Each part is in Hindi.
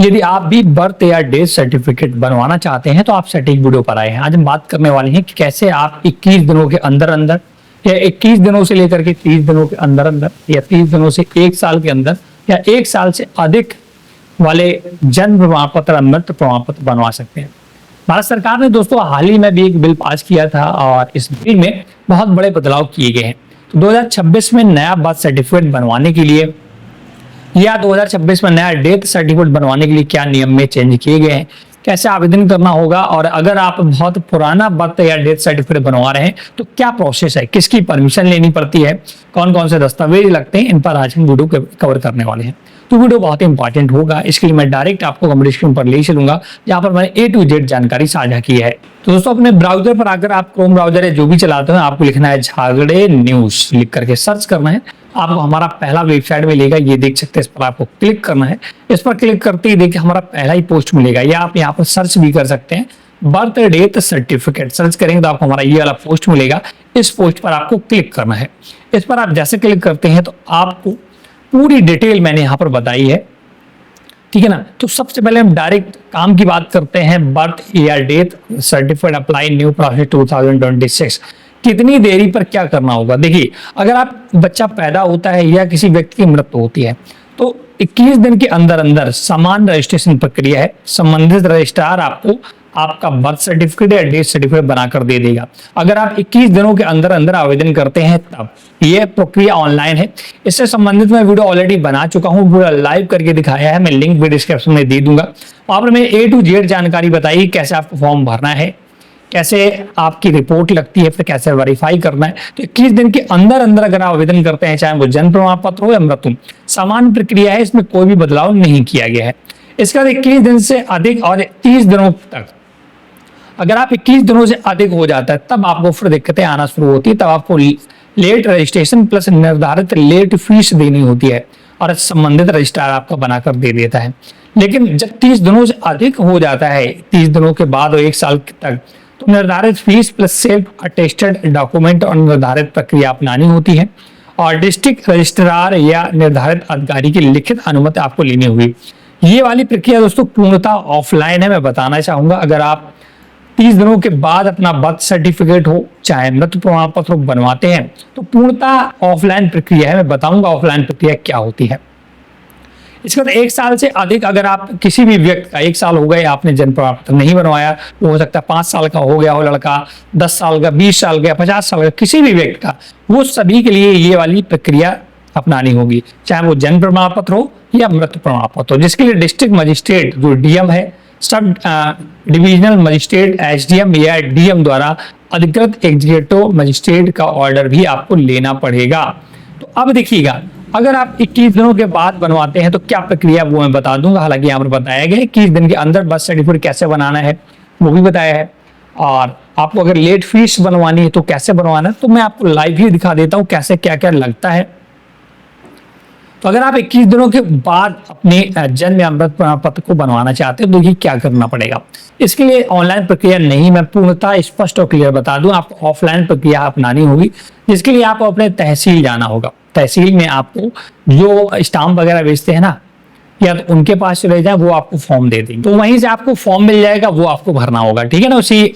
यदि आप भी बर्थ या डेथ सर्टिफिकेट बनवाना चाहते हैं तो आप सटीक वीडियो पर आए हैं। आज हम बात करने वाले हैं कि कैसे आप 21 दिनों के अंदर अंदर या 21 दिनों से लेकर के 30 दिनों के अंदर अंदर या 30 दिनों से 1 साल के अंदर या 1 साल से अधिक वाले जन्म प्रमाण पत्र, मृत्यु प्रमाण पत्र बनवा सकते हैं। भारत सरकार ने दोस्तों हाल ही में भी एक बिल पास किया था और इस बिल में बहुत बड़े बदलाव किए गए हैं। तो 2026 में नया बर्थ सर्टिफिकेट बनवाने के लिए या 2026 में नया डेथ सर्टिफिकेट बनवाने के लिए क्या नियम में चेंज किए गए हैं, कैसे आवेदन करना होगा, और अगर आप बहुत पुराना बर्थ या डेथ सर्टिफिकेट बनवा रहे हैं तो क्या प्रोसेस है, किसकी परमिशन लेनी पड़ती है, कौन कौन से दस्तावेज लगते हैं, इन पर आज हम वीडियो कवर करने वाले हैं। तो वीडियो बहुत ही इंपॉर्टेंट होगा, इसके लिए मैं डायरेक्ट आपको कमेंट स्क्रीन पर ले चलूंगा जहां पर मैंने A to Z जानकारी साझा की है। तो दोस्तों अपने ब्राउजर पर आकर आप क्रोम ब्राउजर है जो भी चलाते हैं, आपको लिखना है झागड़े न्यूज, लिख करके सर्च करना है। आपको हमारा पहला वेबसाइट मिलेगा, ये देख सकते हैं, इस पर आपको क्लिक करना है। इस पर क्लिक करते ही देखिए हमारा पहला ही पोस्ट मिलेगा, या आप यहाँ पर सर्च भी कर सकते हैं, बर्थ डेथ सर्टिफिकेट सर्च करेंगे तो आपको हमारा ये वाला पोस्ट मिलेगा। इस पोस्ट पर आपको क्लिक करना है। इस पर आप जैसे क्लिक करते हैं तो आपको पूरी डिटेल मैंने यहाँ पर बताई है, ठीक है ना। तो सबसे पहले हम डायरेक्ट काम की बात करते हैं। बर्थ या death certificate apply new process 2026, कितनी देरी पर क्या करना होगा। देखिए अगर आप बच्चा पैदा होता है या किसी व्यक्ति की मृत्यु होती है तो 21 दिन के अंदर अंदर समान रजिस्ट्रेशन प्रक्रिया है, संबंधित रजिस्ट्रार आपको आपका बर्थ सर्टिफिकेट या डेथ सर्टिफिकेट बनाकर दे देगा। अगर आप 21 दिनों के अंदर अंदर आवेदन करते हैं तब यह प्रक्रिया ऑनलाइन है। इससे संबंधित मैं वीडियो ऑलरेडी बना चुका हूं, पूरा लाइव करके दिखाया है, मैं लिंक भी डिस्क्रिप्शन में दे दूंगा। वहां पर मैं A to Z जानकारी बताई, कैसे आपको फॉर्म भरना है, कैसे आपकी रिपोर्ट लगती है, फिर कैसे वेरीफाई करना है। तो 21 दिन के अंदर अंदर अगर आप आवेदन करते हैं, चाहे वो जन्म प्रमाण पत्र हो या मृत्यु, समान प्रक्रिया है, इसमें कोई भी बदलाव नहीं किया गया है। इसके बाद 21 दिन से अधिक और 30 दिनों तक, अगर आप 21 दिनों से अधिक हो जाता है तब आपको फिर दिक्कतें आना शुरू होती है। तब आपको लेट रजिस्ट्रेशन प्लस निर्धारित लेट फीस देनी होती है और संबंधित रजिस्ट्रार आपका बनाकर दे देता है। लेकिन जब 30 दिनों से अधिक हो जाता है, 30 दिनों के बाद और 1 साल तक, तो निर्धारित fees plus self attested document और निर्धारित प्रक्रिया अपनानी होती है और डिस्ट्रिक्ट रजिस्ट्रार या निर्धारित अधिकारी की लिखित अनुमति आपको लेनी होगी। ये वाली प्रक्रिया दोस्तों पूर्णतः ऑफलाइन है, मैं बताना चाहूंगा। अगर आप 30 दिनों के बाद अपना बर्थ सर्टिफिकेट हो चाहे मृत्यु प्रमाण पत्र बनवाते हैं तो पूर्णतः ऑफलाइन प्रक्रिया है, मैं बताऊंगा ऑफलाइन प्रक्रिया क्या होती है। इसके बाद 1 साल से अधिक, अगर आप किसी भी व्यक्ति का 1 साल हो गए आपने जन्म प्रमाण पत्र नहीं बनवाया, वो हो सकता है 5 साल का हो गया हो लड़का, 10 साल का, 20 साल का, 50 साल का, किसी भी व्यक्ति का, वो सभी के लिए ये वाली प्रक्रिया अपनानी होगी, चाहे वो जन्म प्रमाण पत्र हो या मृत्यु प्रमाण पत्र हो, जिसके लिए डिस्ट्रिक्ट मजिस्ट्रेट जो DM है, सब डिविजनल मजिस्ट्रेट SDM या DM द्वारा अधिकृत एग्जीक्यूटिव मजिस्ट्रेट का ऑर्डर भी आपको लेना पड़ेगा। तो अब देखिएगा, अगर आप 21 दिनों के बाद बनवाते हैं तो क्या प्रक्रिया वो मैं बता दूंगा। हालांकि यहाँ पर बताया गया है 21 दिन के अंदर बर्थ सर्टिफिकेट कैसे बनाना है वो भी बताया है, और आपको अगर लेट फीस बनवानी है तो कैसे बनवाना है, तो मैं आपको लाइव ही दिखा देता हूँ कैसे क्या क्या लगता है। तो अगर आप 21 दिनों के बाद अपने जन्म या मृत्यु प्रमाण पत्र को बनवाना चाहते हैं तो ये क्या करना पड़ेगा। इसके लिए ऑनलाइन प्रक्रिया नहीं, मैं पूर्णतः स्पष्ट और क्लियर बता दूं, आपको ऑफलाइन प्रक्रिया अपनानी होगी, जिसके लिए आपको अपने तहसील जाना होगा। तहसील में आपको जो स्टाम्प वगैरह बेचते हैं ना, या तो उनके पास चले जाए, वो आपको फॉर्म दे देंगे, तो वहीं से आपको फॉर्म मिल जाएगा, वो आपको भरना होगा, ठीक है ना, उसी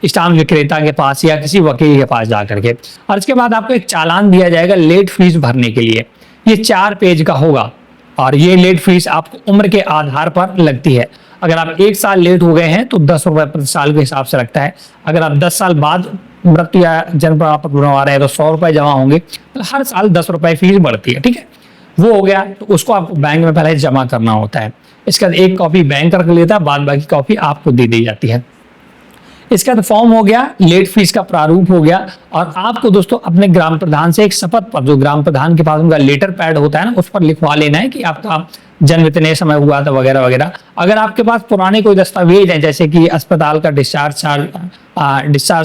स्टाम्प विक्रेता के पास या किसी वकील के पास जाकर के। और इसके बाद आपको एक चालान दिया जाएगा लेट फीस भरने के लिए, ये 4 पेज का होगा, और ये लेट फीस आपको उम्र के आधार पर लगती है। अगर आप 1 साल लेट हो गए हैं तो 10 रुपए प्रति साल के हिसाब से लगता है। अगर आप 10 साल बाद मृत्यु या जन्म प्रमाण पत्र बनवा रहे हैं तो 100 रुपए जमा होंगे, तो हर साल 10 रुपए फीस बढ़ती है, ठीक है। वो हो गया, तो उसको आपको बैंक में पहले जमा करना होता है। इसके बाद एक कॉपी बैंक रख लेता है, बाद बाकी कॉपी आपको दे दी जाती है। इसका तो फॉर्म हो गया, लेट फीस का प्रारूप हो गया, और आपको दोस्तों अपने ग्राम प्रधान से एक शपथ पत्र, जो ग्राम प्रधान के पास उनका लेटर पैड होता है ना, उस पर लिखवा लेना है कि आपका जन्म इतने समय हुआ था वगैरह वगैरह। अगर आपके पास पुराने कोई दस्तावेज हैं जैसे कि अस्पताल का डिस्चार्ज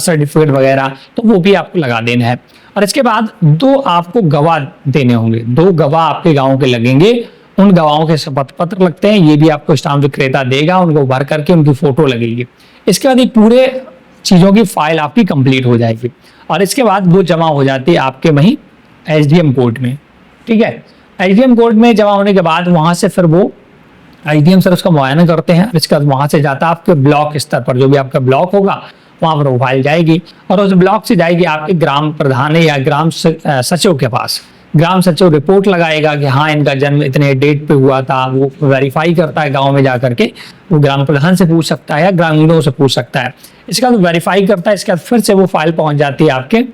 सर्टिफिकेट वगैरह, तो वो भी आपको लगा देना है। और इसके बाद 2 आपको गवाह देने होंगे, 2 गवाह आपके गाँव के लगेंगे, उन गवाहों के शपथ पत्र लगते हैं, ये भी आपको स्टाम्प विक्रेता देगा, उनको भर करके उनकी फोटो लगेगी। इसके बाद ये पूरे चीजों की फाइल आपकी कंप्लीट हो जाएगी, और इसके बाद वो जमा हो जाती है आपके वहीं SDM कोर्ट में, ठीक है। SDM कोर्ट में जमा होने के बाद वहां से फिर वो एसडीएम सर उसका मुआयना करते हैं, इसके बाद वहां से जाता है आपके ब्लॉक स्तर पर, जो भी आपका ब्लॉक होगा वहां पर वो फाइल जाएगी और उस ब्लॉक से जाएगी आपके ग्राम प्रधान या ग्राम सचिव के पास। ग्राम सचिव रिपोर्ट लगाएगा कि हाँ इनका जन्म इतने डेट पे हुआ था, वो वेरीफाई करता है गांव में जाकर के, वो ग्राम प्रधान से पूछ सकता है या ग्रामीणों से पूछ सकता है। इसके बाद वेरीफाई करता है, इसके बाद फिर से वो फाइल पहुंच जाती है आपके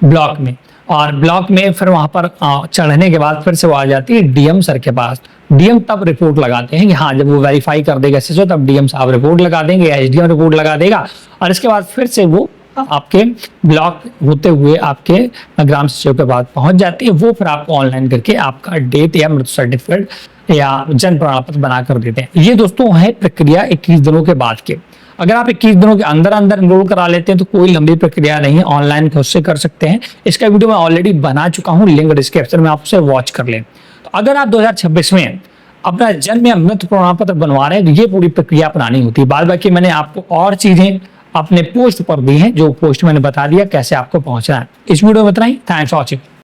ब्लॉक में और ब्लॉक में फिर वहां पर चढ़ने के बाद फिर से वो आ जाती है डीएम सर के पास। डीएम तब रिपोर्ट लगाते हैं कि हाँ, जब वो वेरीफाई कर देगा एसएसओ तब डीएम साहब रिपोर्ट लगा देंगे या एसडीएम रिपोर्ट लगा देगा और इसके बाद फिर से वो आपके ब्लॉक होते हुए आपके ग्राम सचिव के पास पहुंच जाती है। वो फिर आपको ऑनलाइन करके आपका डेथ या मृत्यु सर्टिफिकेट या जन्म प्रमाण पत्र बना कर देते हैं। ये दोस्तों है प्रक्रिया 21 दिनों के बाद के। अगर आप 21 दिनों के अंदर अंदर एनरोल करा लेते हैं तो कोई लंबी प्रक्रिया नहीं है, ऑनलाइन खुद से कर सकते हैं। इसका वीडियो मैं ऑलरेडी बना चुका हूँ, लिंक डिस्क्रिप्शन में, आपसे वॉच कर लें। तो अगर आप 2026 में अपना जन्म या मृत्यु प्रमाण पत्र बनवा रहे हैं तो ये पूरी प्रक्रिया अपनानी होती है। बाद बाकी मैंने आपको और चीजें अपने पोस्ट पर दी हैं, जो पोस्ट मैंने बता दिया कैसे आपको पहुंचना है। इस वीडियो में इतना ही। Thanks for watching.